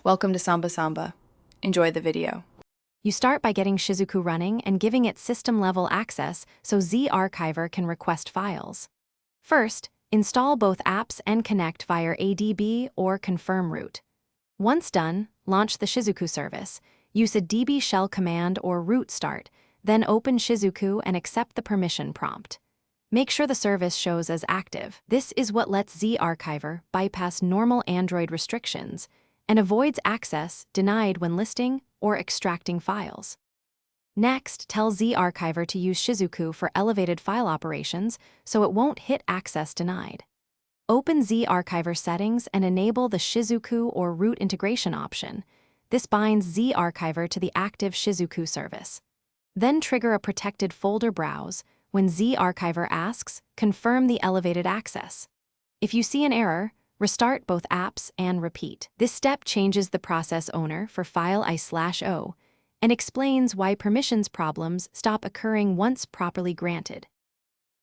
Welcome to Samba Samba. Enjoy the video. You start by getting Shizuku running and giving it system-level access so Zarchiver can request files. First, install both apps and connect via ADB or confirm root. Once done, launch the Shizuku service. Use a DB shell command or root start, then open Shizuku and accept the permission prompt. Make sure the service shows as active. This is what lets Zarchiver bypass normal Android restrictions and avoids access denied when listing or extracting files. Next, tell Zarchiver to use Shizuku for elevated file operations so it won't hit access denied. Open Zarchiver settings and enable the Shizuku or root integration option. This binds Zarchiver to the active Shizuku service. Then trigger a protected folder browse. When Zarchiver asks, confirm the elevated access. If you see an error, restart both apps and repeat. This step changes the process owner for file I/O and explains why permissions problems stop occurring once properly granted.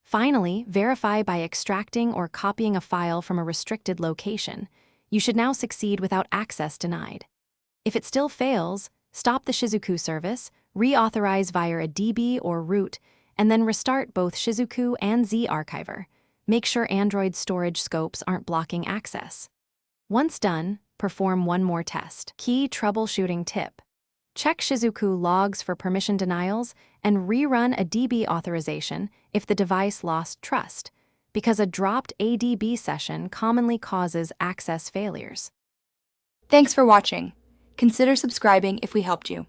Finally, verify by extracting or copying a file from a restricted location. You should now succeed without access denied. If it still fails, stop the Shizuku service, reauthorize via a DB or root, and then restart both Shizuku and Zarchiver. Make sure Android storage scopes aren't blocking access. Once done, perform one more test. Key troubleshooting tip. Check Shizuku logs for permission denials and rerun a DB authorization if the device lost trust, because a dropped ADB session commonly causes access failures. Thanks for watching. Consider subscribing if we helped you.